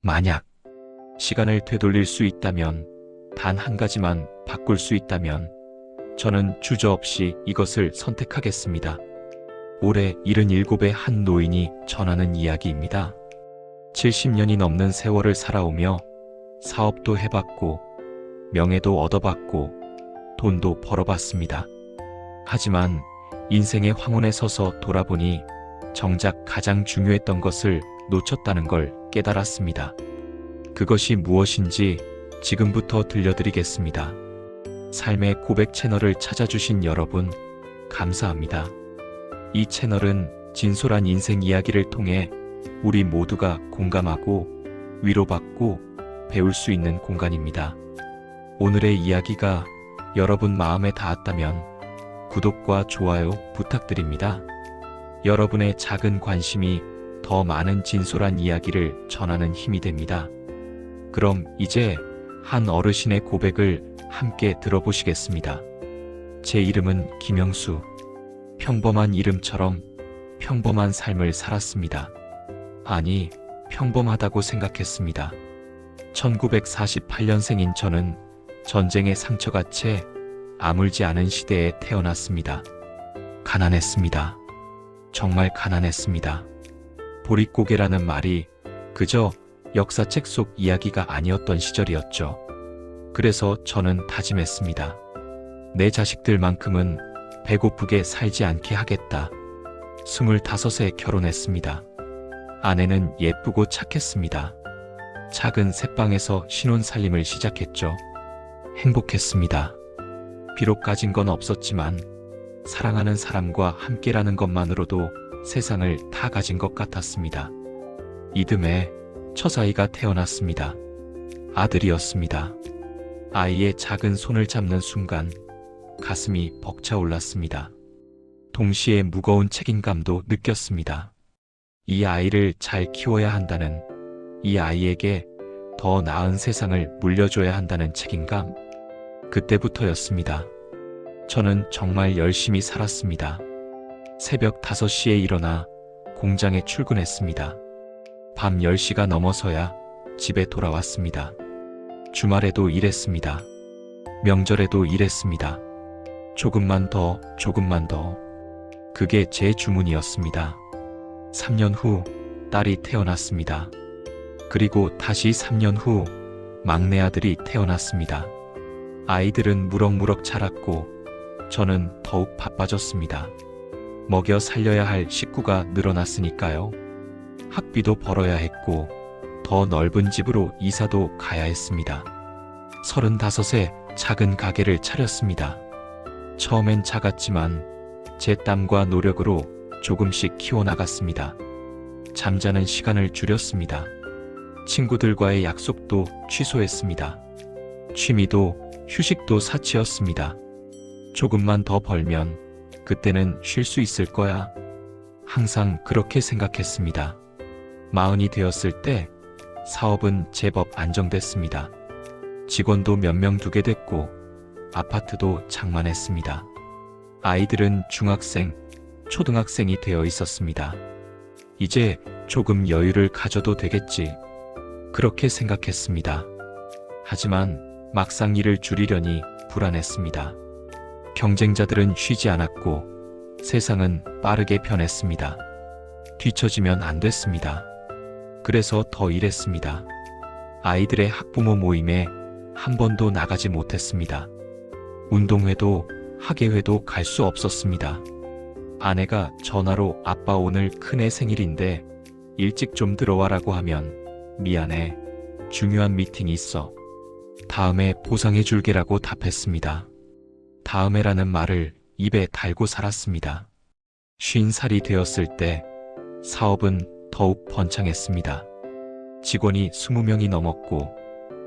만약 시간을 되돌릴 수 있다면, 단 한 가지만 바꿀 수 있다면 저는 주저없이 이것을 선택하겠습니다. 올해 77의 한 노인이 전하는 이야기입니다. 70년이 넘는 세월을 살아오며 사업도 해봤고 명예도 얻어봤고 돈도 벌어봤습니다. 하지만 인생의 황혼에 서서 돌아보니 정작 가장 중요했던 것을 놓쳤다는 걸 깨달았습니다. 그것이 무엇인지 지금부터 들려드리겠습니다. 삶의 고백 채널을 찾아주신 여러분, 감사합니다. 이 채널은 진솔한 인생 이야기를 통해 우리 모두가 공감하고 위로받고 배울 수 있는 공간입니다. 오늘의 이야기가 여러분 마음에 닿았다면 구독과 좋아요 부탁드립니다. 여러분의 작은 관심이 더 많은 진솔한 이야기를 전하는 힘이 됩니다. 그럼 이제 한 어르신의 고백을 함께 들어보시겠습니다. 제 이름은 김영수. 평범한 이름처럼 평범한 삶을 살았습니다. 아니, 평범하다고 생각했습니다. 1948년생인 저는 전쟁의 상처가 채 아물지 않은 시대에 태어났습니다. 가난했습니다. 정말 가난했습니다. 보릿고개라는 말이 그저 역사책 속 이야기가 아니었던 시절이었죠. 그래서 저는 다짐했습니다. 내 자식들만큼은 배고프게 살지 않게 하겠다. 25에 결혼했습니다. 아내는 예쁘고 착했습니다. 작은 새방에서 신혼살림을 시작했죠. 행복했습니다. 비록 가진 건 없었지만 사랑하는 사람과 함께라는 것만으로도 세상을 다 가진 것 같았습니다. 이듬해 첫아이가 태어났습니다. 아들이었습니다. 아이의 작은 손을 잡는 순간 가슴이 벅차올랐습니다. 동시에 무거운 책임감도 느꼈습니다. 이 아이를 잘 키워야 한다는, 이 아이에게 더 나은 세상을 물려줘야 한다는 책임감. 그때부터였습니다. 저는 정말 열심히 살았습니다. 새벽 5시에 일어나 공장에 출근했습니다. 밤 10시가 넘어서야 집에 돌아왔습니다. 주말에도 일했습니다. 명절에도 일했습니다. 조금만 더, 조금만 더. 그게 제 주문이었습니다. 3년 후 딸이 태어났습니다. 그리고 다시 3년 후 막내 아들이 태어났습니다. 아이들은 무럭무럭 자랐고 저는 더욱 바빠졌습니다. 먹여 살려야 할 식구가 늘어났으니까요. 학비도 벌어야 했고 더 넓은 집으로 이사도 가야 했습니다. 35에 작은 가게를 차렸습니다. 처음엔 작았지만 제 땀과 노력으로 조금씩 키워나갔습니다. 잠자는 시간을 줄였습니다. 친구들과의 약속도 취소했습니다. 취미도 휴식도 사치였습니다. 조금만 더 벌면 그때는 쉴 수 있을 거야. 항상 그렇게 생각했습니다. 40이 되었을 때 사업은 제법 안정됐습니다. 직원도 몇 명 두게 됐고 아파트도 장만했습니다. 아이들은 중학생, 초등학생이 되어 있었습니다. 이제 조금 여유를 가져도 되겠지. 그렇게 생각했습니다. 하지만 막상 일을 줄이려니 불안했습니다. 경쟁자들은 쉬지 않았고 세상은 빠르게 변했습니다. 뒤처지면 안 됐습니다. 그래서 더 일했습니다. 아이들의 학부모 모임에 한 번도 나가지 못했습니다. 운동회도 학예회도 갈 수 없었습니다. 아내가 전화로 아빠 오늘 큰애 생일인데 일찍 좀 들어와라고 하면 미안해. 중요한 미팅이 있어. 다음에 보상해 줄게라고 답했습니다. 다음에라는 말을 입에 달고 살았습니다. 50살이 되었을 때 사업은 더욱 번창했습니다. 직원이 20명이 넘었고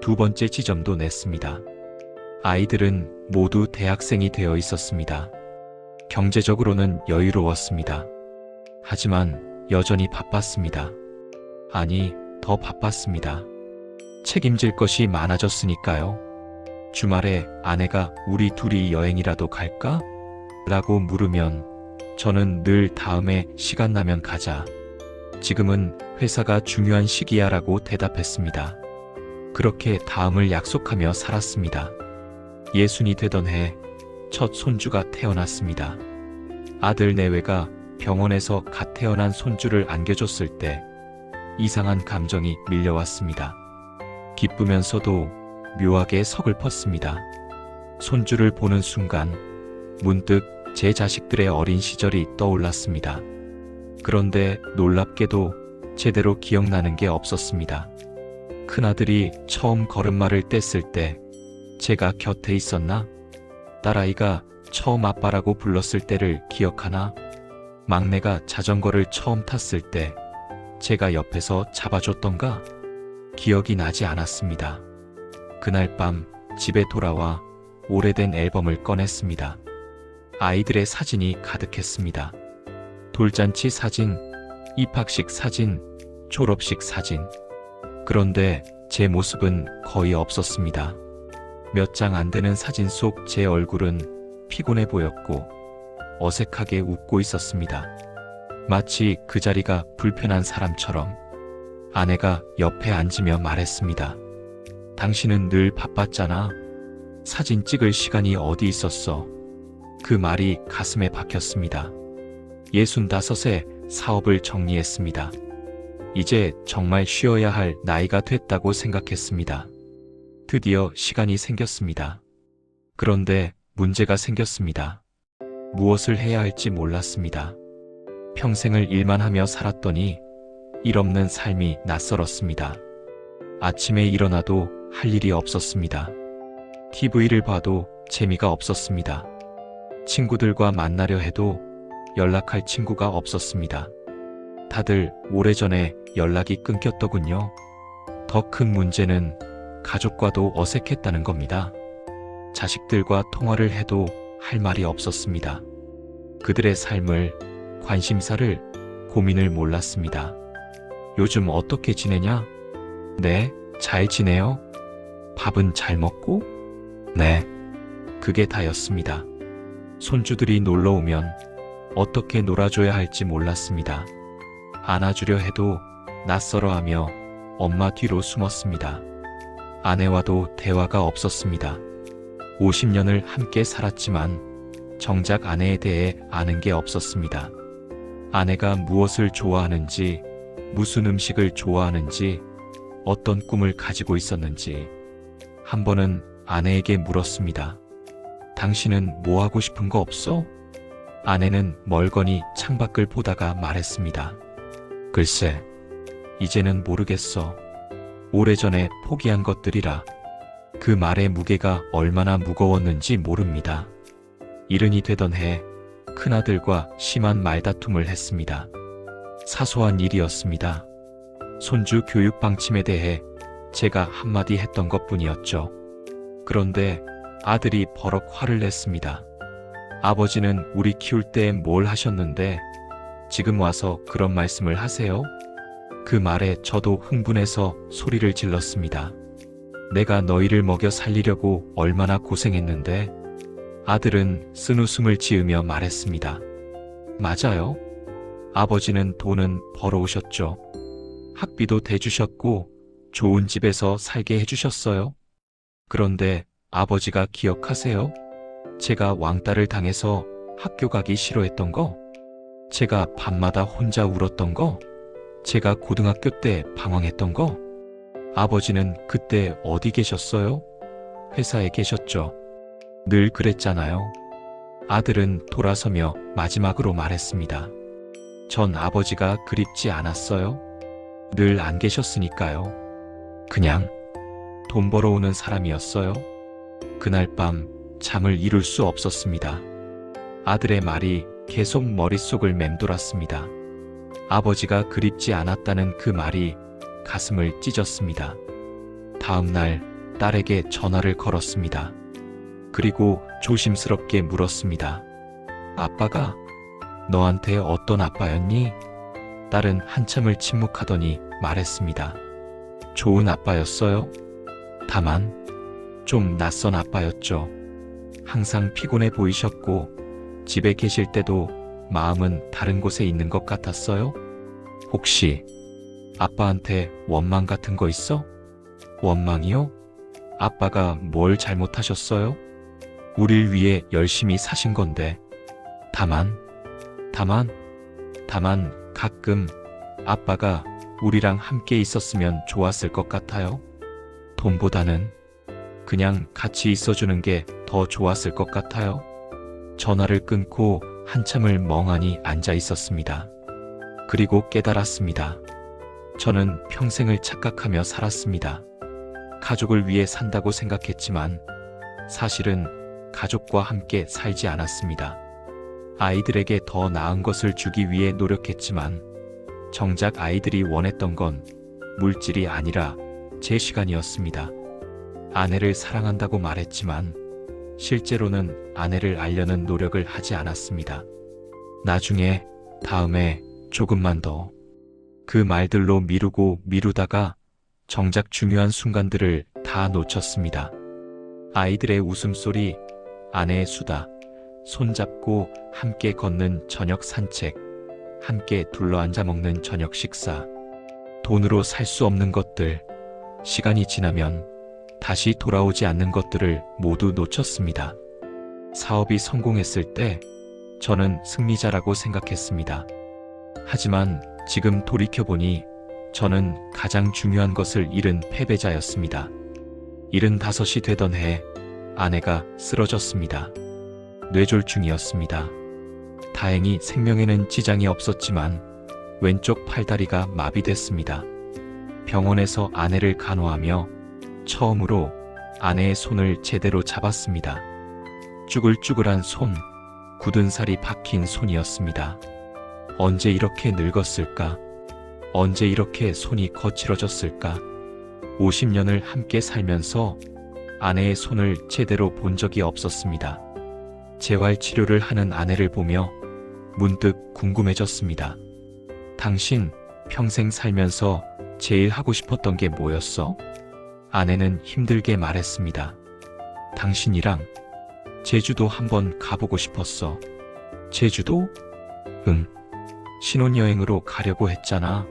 두 번째 지점도 냈습니다. 아이들은 모두 대학생이 되어 있었습니다. 경제적으로는 여유로웠습니다. 하지만 여전히 바빴습니다. 아니, 더 바빴습니다. 책임질 것이 많아졌으니까요. 주말에 아내가 우리 둘이 여행이라도 갈까? 라고 물으면 저는 늘 다음에 시간 나면 가자. 지금은 회사가 중요한 시기야라고 대답했습니다. 그렇게 다음을 약속하며 살았습니다. 60이 되던 해 첫 손주가 태어났습니다. 아들 내외가 병원에서 갓 태어난 손주를 안겨줬을 때 이상한 감정이 밀려왔습니다. 기쁘면서도 묘하게 서글펐습니다. 손주를 보는 순간 문득 제 자식들의 어린 시절이 떠올랐습니다. 그런데 놀랍게도 제대로 기억나는 게 없었습니다. 큰아들이 처음 걸음마를 뗐을 때 제가 곁에 있었나? 딸아이가 처음 아빠라고 불렀을 때를 기억하나? 막내가 자전거를 처음 탔을 때 제가 옆에서 잡아줬던가? 기억이 나지 않았습니다. 그날 밤 집에 돌아와 오래된 앨범을 꺼냈습니다. 아이들의 사진이 가득했습니다. 돌잔치 사진, 입학식 사진, 졸업식 사진. 그런데 제 모습은 거의 없었습니다. 몇 장 안 되는 사진 속 제 얼굴은 피곤해 보였고 어색하게 웃고 있었습니다. 마치 그 자리가 불편한 사람처럼. 아내가 옆에 앉으며 말했습니다. 당신은 늘 바빴잖아. 사진 찍을 시간이 어디 있었어. 그 말이 가슴에 박혔습니다. 65세 사업을 정리했습니다. 이제 정말 쉬어야 할 나이가 됐다고 생각했습니다. 드디어 시간이 생겼습니다. 그런데 문제가 생겼습니다. 무엇을 해야 할지 몰랐습니다. 평생을 일만 하며 살았더니 일 없는 삶이 낯설었습니다. 아침에 일어나도 할 일이 없었습니다. TV를 봐도 재미가 없었습니다. 친구들과 만나려 해도 연락할 친구가 없었습니다. 다들 오래전에 연락이 끊겼더군요. 더 큰 문제는 가족과도 어색했다는 겁니다. 자식들과 통화를 해도 할 말이 없었습니다. 그들의 삶을, 관심사를, 고민을 몰랐습니다. 요즘 어떻게 지내냐? 네, 잘 지내요. 밥은 잘 먹고? 네. 그게 다였습니다. 손주들이 놀러 오면 어떻게 놀아줘야 할지 몰랐습니다. 안아주려 해도 낯설어하며 엄마 뒤로 숨었습니다. 아내와도 대화가 없었습니다. 50년을 함께 살았지만 정작 아내에 대해 아는 게 없었습니다. 아내가 무엇을 좋아하는지, 무슨 음식을 좋아하는지, 어떤 꿈을 가지고 있었는지 한 번은 아내에게 물었습니다. 당신은 뭐 하고 싶은 거 없어? 아내는 멀거니 창밖을 보다가 말했습니다. 글쎄, 이제는 모르겠어. 오래전에 포기한 것들이라. 그 말의 무게가 얼마나 무거웠는지 모릅니다. 70이 되던 해 큰아들과 심한 말다툼을 했습니다. 사소한 일이었습니다. 손주 교육 방침에 대해 제가 한마디 했던 것뿐이었죠. 그런데 아들이 버럭 화를 냈습니다. 아버지는 우리 키울 때 뭘 하셨는데 지금 와서 그런 말씀을 하세요? 그 말에 저도 흥분해서 소리를 질렀습니다. 내가 너희를 먹여 살리려고 얼마나 고생했는데. 아들은 쓴웃음을 지으며 말했습니다. 맞아요. 아버지는 돈은 벌어오셨죠. 학비도 대주셨고 좋은 집에서 살게 해주셨어요. 그런데 아버지가 기억하세요? 제가 왕따를 당해서 학교 가기 싫어했던 거? 제가 밤마다 혼자 울었던 거? 제가 고등학교 때 방황했던 거? 아버지는 그때 어디 계셨어요? 회사에 계셨죠. 늘 그랬잖아요. 아들은 돌아서며 마지막으로 말했습니다. 전 아버지가 그립지 않았어요. 늘 안 계셨으니까요. 그냥 돈 벌어오는 사람이었어요. 그날 밤 잠을 이룰 수 없었습니다. 아들의 말이 계속 머릿속을 맴돌았습니다. 아버지가 그립지 않았다는 그 말이 가슴을 찢었습니다. 다음 날 딸에게 전화를 걸었습니다. 그리고 조심스럽게 물었습니다. 아빠가 너한테 어떤 아빠였니? 딸은 한참을 침묵하더니 말했습니다. 좋은 아빠였어요. 다만 좀 낯선 아빠였죠. 항상 피곤해 보이셨고 집에 계실 때도 마음은 다른 곳에 있는 것 같았어요. 혹시 아빠한테 원망 같은 거 있어? 원망이요? 아빠가 뭘 잘못하셨어요? 우릴 위해 열심히 사신 건데. 다만 가끔 아빠가 우리랑 함께 있었으면 좋았을 것 같아요. 돈보다는 그냥 같이 있어주는 게 더 좋았을 것 같아요. 전화를 끊고 한참을 멍하니 앉아 있었습니다. 그리고 깨달았습니다. 저는 평생을 착각하며 살았습니다. 가족을 위해 산다고 생각했지만 사실은 가족과 함께 살지 않았습니다. 아이들에게 더 나은 것을 주기 위해 노력했지만 정작 아이들이 원했던 건 물질이 아니라 제 시간이었습니다. 아내를 사랑한다고 말했지만 실제로는 아내를 알려는 노력을 하지 않았습니다. 나중에, 다음에, 조금만 더. 그 말들로 미루다가 정작 중요한 순간들을 다 놓쳤습니다. 아이들의 웃음소리, 아내의 수다, 손잡고 함께 걷는 저녁 산책, 함께 둘러앉아 먹는 저녁 식사. 돈으로 살 수 없는 것들, 시간이 지나면 다시 돌아오지 않는 것들을 모두 놓쳤습니다. 사업이 성공했을 때 저는 승리자라고 생각했습니다. 하지만 지금 돌이켜보니 저는 가장 중요한 것을 잃은 패배자였습니다. 75이 되던 해 아내가 쓰러졌습니다. 뇌졸중이었습니다. 다행히 생명에는 지장이 없었지만 왼쪽 팔다리가 마비됐습니다. 병원에서 아내를 간호하며 처음으로 아내의 손을 제대로 잡았습니다. 쭈글쭈글한 손, 굳은 살이 박힌 손이었습니다. 언제 이렇게 늙었을까? 언제 이렇게 손이 거칠어졌을까? 50년을 함께 살면서 아내의 손을 제대로 본 적이 없었습니다. 재활치료를 하는 아내를 보며 문득 궁금해졌습니다. 당신 평생 살면서 제일 하고 싶었던 게 뭐였어? 아내는 힘들게 말했습니다. 당신이랑 제주도 한번 가보고 싶었어. 제주도? 응. 신혼여행으로 가려고 했잖아.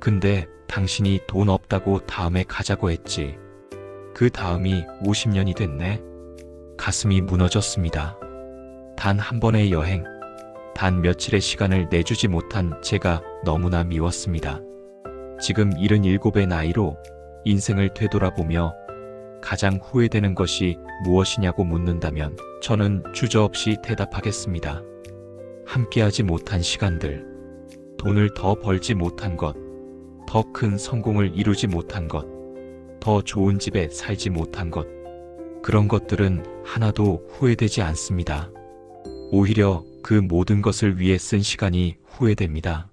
근데 당신이 돈 없다고 다음에 가자고 했지. 그 다음이 50년이 됐네. 가슴이 무너졌습니다. 단 한 번의 여행, 단 며칠의 시간을 내주지 못한 제가 너무나 미웠습니다. 지금 77의 나이로 인생을 되돌아보며 가장 후회되는 것이 무엇이냐고 묻는다면 저는 주저없이 대답하겠습니다. 함께하지 못한 시간들, 돈을 더 벌지 못한 것, 더 큰 성공을 이루지 못한 것, 더 좋은 집에 살지 못한 것, 그런 것들은 하나도 후회되지 않습니다. 오히려 그 모든 것을 위해 쓴 시간이 후회됩니다.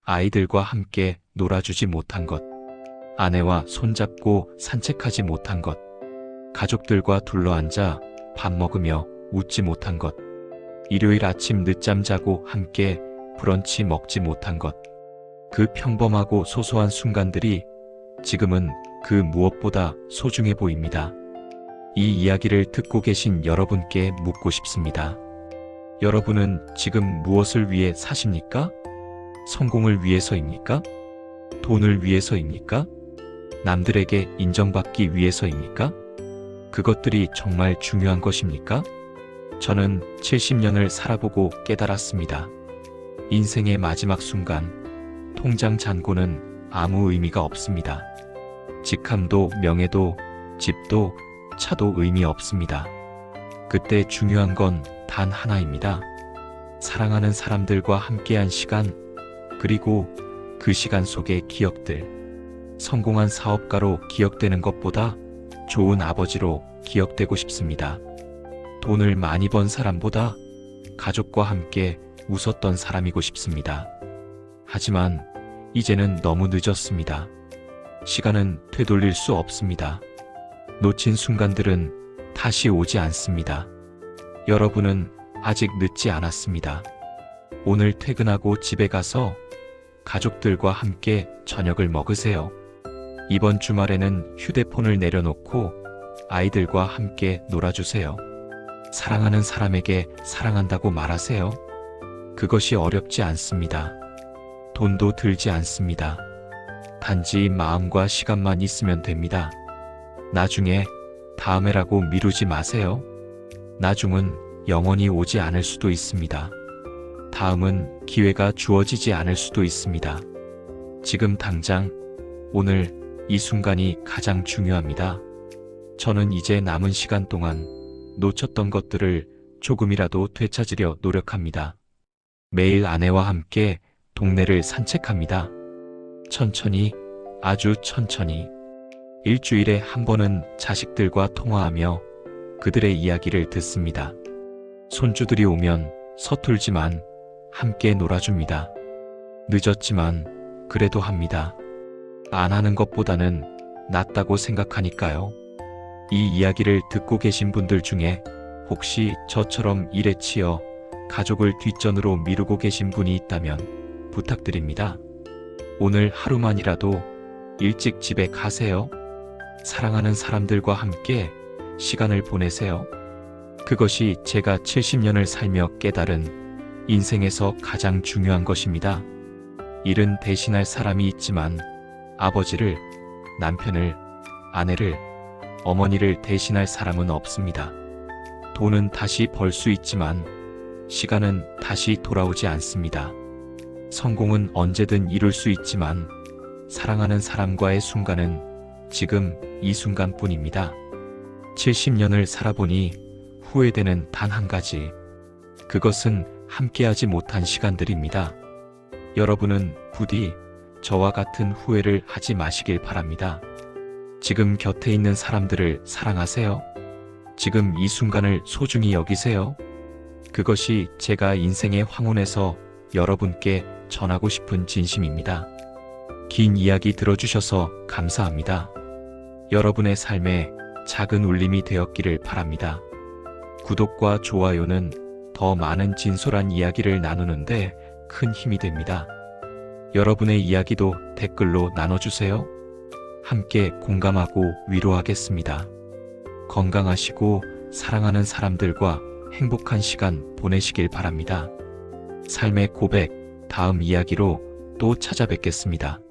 아이들과 함께 놀아주지 못한 것, 아내와 손잡고 산책하지 못한 것, 가족들과 둘러앉아 밥 먹으며 웃지 못한 것, 일요일 아침 늦잠 자고 함께 브런치 먹지 못한 것, 그 평범하고 소소한 순간들이 지금은 그 무엇보다 소중해 보입니다. 이 이야기를 듣고 계신 여러분께 묻고 싶습니다. 여러분은 지금 무엇을 위해 사십니까? 성공을 위해서입니까? 돈을 위해서입니까? 남들에게 인정받기 위해서입니까? 그것들이 정말 중요한 것입니까? 저는 70년을 살아보고 깨달았습니다. 인생의 마지막 순간, 통장 잔고는 아무 의미가 없습니다. 직함도 명예도 집도 차도 의미 없습니다. 그때 중요한 건 단 하나입니다. 사랑하는 사람들과 함께한 시간, 그리고 그 시간 속의 기억들. 성공한 사업가로 기억되는 것보다 좋은 아버지로 기억되고 싶습니다. 돈을 많이 번 사람보다 가족과 함께 웃었던 사람이고 싶습니다. 하지만 이제는 너무 늦었습니다. 시간은 되돌릴 수 없습니다. 놓친 순간들은 다시 오지 않습니다. 여러분은 아직 늦지 않았습니다. 오늘 퇴근하고 집에 가서 가족들과 함께 저녁을 먹으세요. 이번 주말에는 휴대폰을 내려놓고 아이들과 함께 놀아주세요. 사랑하는 사람에게 사랑한다고 말하세요. 그것이 어렵지 않습니다. 돈도 들지 않습니다. 단지 마음과 시간만 있으면 됩니다. 나중에, 다음에라고 미루지 마세요. 나중은 영원히 오지 않을 수도 있습니다. 다음은 기회가 주어지지 않을 수도 있습니다. 지금 당장, 오늘, 이 순간이 가장 중요합니다. 저는 이제 남은 시간 동안 놓쳤던 것들을 조금이라도 되찾으려 노력합니다. 매일 아내와 함께 동네를 산책합니다. 천천히, 아주 천천히. 일주일에 한 번은 자식들과 통화하며 그들의 이야기를 듣습니다. 손주들이 오면 서툴지만 함께 놀아줍니다. 늦었지만 그래도 합니다. 안 하는 것보다는 낫다고 생각하니까요. 이 이야기를 듣고 계신 분들 중에 혹시 저처럼 일에 치여 가족을 뒷전으로 미루고 계신 분이 있다면 부탁드립니다. 오늘 하루만이라도 일찍 집에 가세요. 사랑하는 사람들과 함께 시간을 보내세요. 그것이 제가 70년을 살며 깨달은 인생에서 가장 중요한 것입니다. 일은 대신할 사람이 있지만 아버지를, 남편을, 아내를, 어머니를 대신할 사람은 없습니다. 돈은 다시 벌 수 있지만 시간은 다시 돌아오지 않습니다. 성공은 언제든 이룰 수 있지만 사랑하는 사람과의 순간은 지금 이 순간뿐입니다. 70년을 살아보니 후회되는 단 한 가지. 그것은 함께하지 못한 시간들입니다. 여러분은 부디 저와 같은 후회를 하지 마시길 바랍니다. 지금 곁에 있는 사람들을 사랑하세요. 지금 이 순간을 소중히 여기세요. 그것이 제가 인생의 황혼에서 여러분께 전하고 싶은 진심입니다. 긴 이야기 들어주셔서 감사합니다. 여러분의 삶에 작은 울림이 되었기를 바랍니다. 구독과 좋아요는 더 많은 진솔한 이야기를 나누는데 큰 힘이 됩니다. 여러분의 이야기도 댓글로 나눠주세요. 함께 공감하고 위로하겠습니다. 건강하시고 사랑하는 사람들과 행복한 시간 보내시길 바랍니다. 삶의 고백, 다음 이야기로 또 찾아뵙겠습니다.